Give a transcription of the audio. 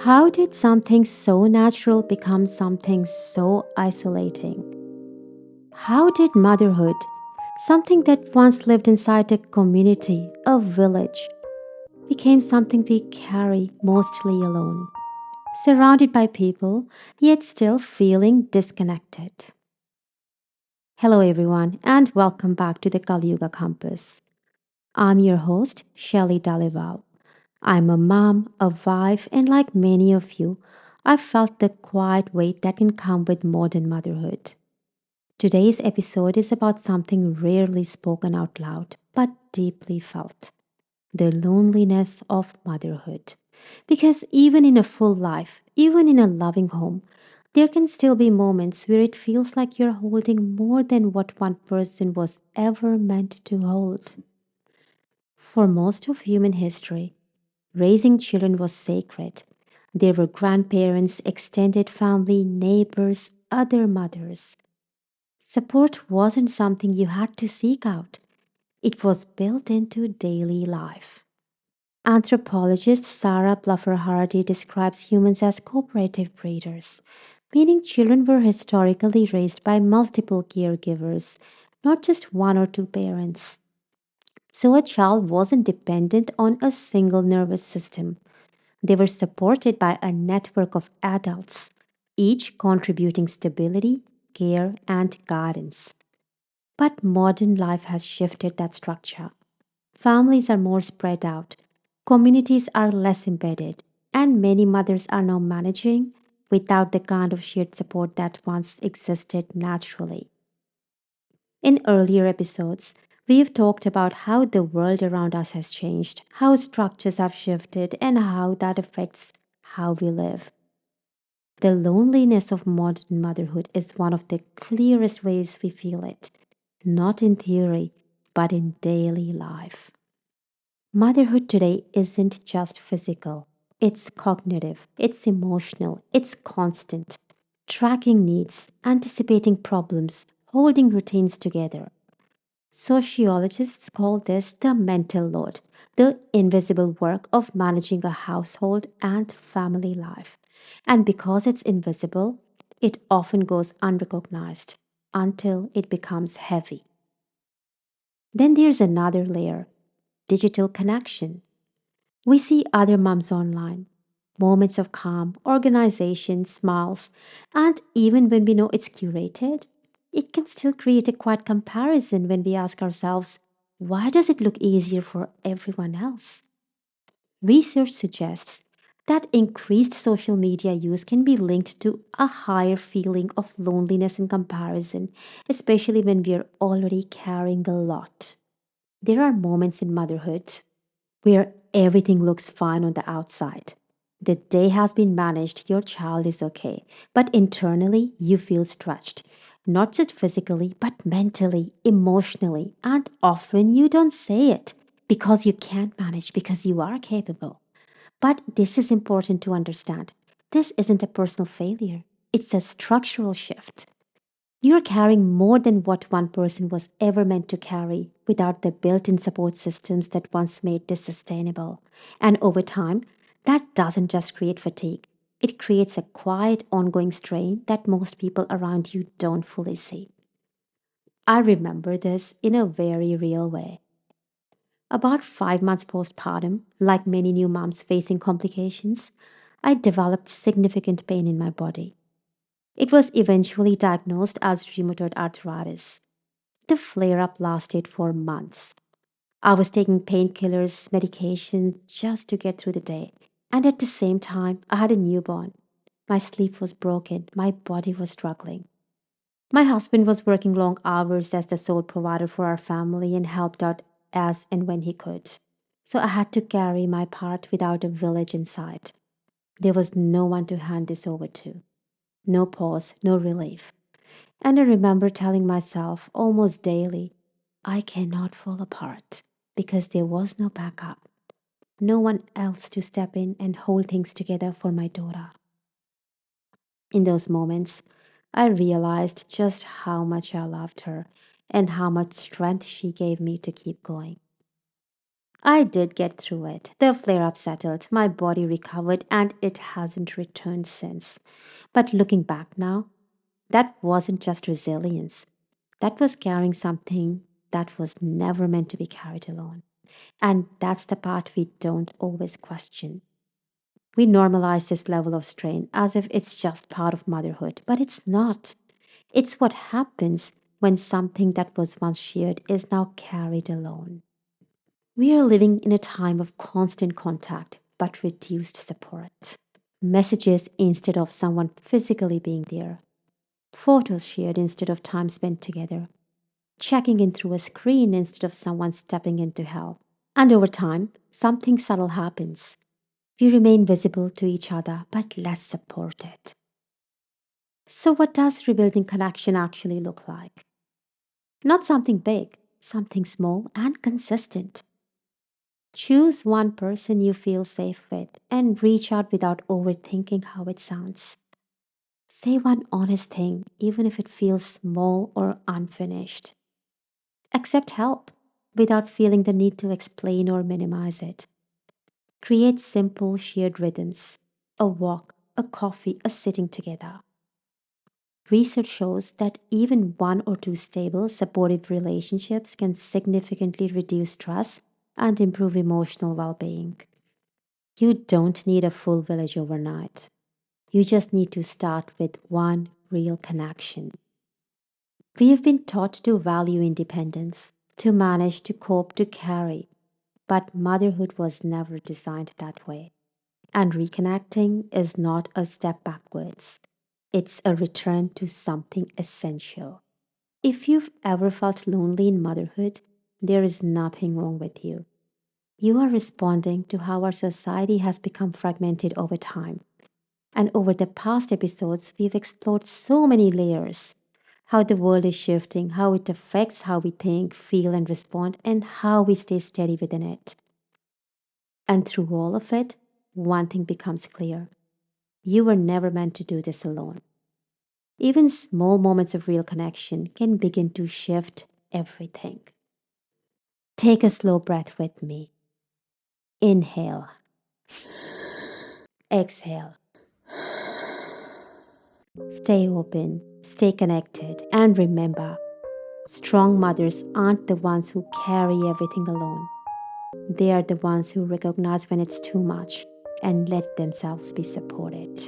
How did something so natural become something so isolating? How did motherhood, something that once lived inside a community, a village, became something we carry mostly alone, surrounded by people, yet still feeling disconnected? Hello, everyone, and welcome back to the Kali Yuga Compass. I'm your host, Shelly Dalival. I'm a mom, a wife, and like many of you, I've felt the quiet weight that can come with modern motherhood. Today's episode is about something rarely spoken out loud, but deeply felt: the loneliness of motherhood. Because even in a full life, even in a loving home, there can still be moments where it feels like you're holding more than what one person was ever meant to hold. For most of human history, raising children was sacred. There were grandparents, extended family, neighbors, other mothers. Support wasn't something you had to seek out, it was built into daily life. Anthropologist Sarah Bluffer Hardy describes humans as cooperative breeders, meaning children were historically raised by multiple caregivers, not just one or two parents. So a child wasn't dependent on a single nervous system. They were supported by a network of adults, each contributing stability, care, and guidance. But modern life has shifted that structure. Families are more spread out, communities are less embedded, and many mothers are now managing without the kind of shared support that once existed naturally. In earlier episodes, we have talked about how the world around us has changed, how structures have shifted, and how that affects how we live. The loneliness of modern motherhood is one of the clearest ways we feel it, not in theory, but in daily life. Motherhood today isn't just physical, it's cognitive, it's emotional, it's constant. Tracking needs, anticipating problems, holding routines together. Sociologists call this the mental load, the invisible work of managing a household and family life. And because it's invisible, it often goes unrecognized until it becomes heavy. Then there's another layer: digital connection. We see other moms online, moments of calm, organization, smiles, and even when we know it's curated, it can still create a quiet comparison when we ask ourselves, why does it look easier for everyone else? Research suggests that increased social media use can be linked to a higher feeling of loneliness and comparison, especially when we are already carrying a lot. There are moments in motherhood where everything looks fine on the outside. The day has been managed, your child is okay, but internally you feel stretched, not just physically, but mentally, emotionally, and often you don't say it because you can't manage, because you are capable. But this is important to understand. This isn't a personal failure, it's a structural shift. You're carrying more than what one person was ever meant to carry without the built in support systems that once made this sustainable. And over time, that doesn't just create fatigue, it creates a quiet, ongoing strain that most people around you don't fully see. I remember this in a very real way. About 5 months postpartum, like many new moms facing complications, I developed significant pain in my body. It was eventually diagnosed as rheumatoid arthritis. The flare up lasted for months. I was taking painkillers, medication just to get through the day. And at the same time, I had a newborn. My sleep was broken, my body was struggling. My husband was working long hours as the sole provider for our family and helped out as and when he could. So I had to carry my part without a village in sight. There was no one to hand this over to. No pause, no relief. And I remember telling myself almost daily, I cannot fall apart because there was no backup, no one else to step in and hold things together for my daughter. In those moments, I realized just how much I loved her and how much strength she gave me to keep going. I did get through it. The flare up settled, my body recovered, and it hasn't returned since. But looking back now, that wasn't just resilience. That was carrying something that was never meant to be carried alone. And that's the part we don't always question. We normalize this level of strain as if it's just part of motherhood, but it's not. It's what happens when something that was once shared is now carried alone. We are living in a time of constant contact but reduced support. Messages instead of someone physically being there, photos shared instead of time spent together, checking in through a screen instead of someone stepping in to help. And over time, something subtle happens. We remain visible to each other but less supported. So, what does rebuilding connection actually look like? Not something big, something small and consistent. Choose one person you feel safe with and reach out without overthinking how it sounds. Say one honest thing, even if it feels small or unfinished. Accept help without feeling the need to explain or minimize it. Create simple shared rhythms, a walk, a coffee, a sitting together. Research shows that even one or two stable, supportive relationships can significantly reduce stress and improve emotional well being. You don't need a full village overnight. You just need to start with one real connection. We have been taught to value independence, to manage, to cope, to carry, but motherhood was never designed that way. And reconnecting is not a step backwards, it's a return to something essential. If you've ever felt lonely in motherhood, there is nothing wrong with you. You are responding to how our society has become fragmented over time. And over the past episodes, we've explored so many layers: how the world is shifting, how it affects how we think, feel, and respond, and how we stay steady within it. And through all of it, one thing becomes clear: you were never meant to do this alone. Even small moments of real connection can begin to shift everything. Take a slow breath with me. Inhale, exhale. Stay open, stay connected, and remember, strong mothers aren't the ones who carry everything alone. They are the ones who recognize when it's too much and let themselves be supported.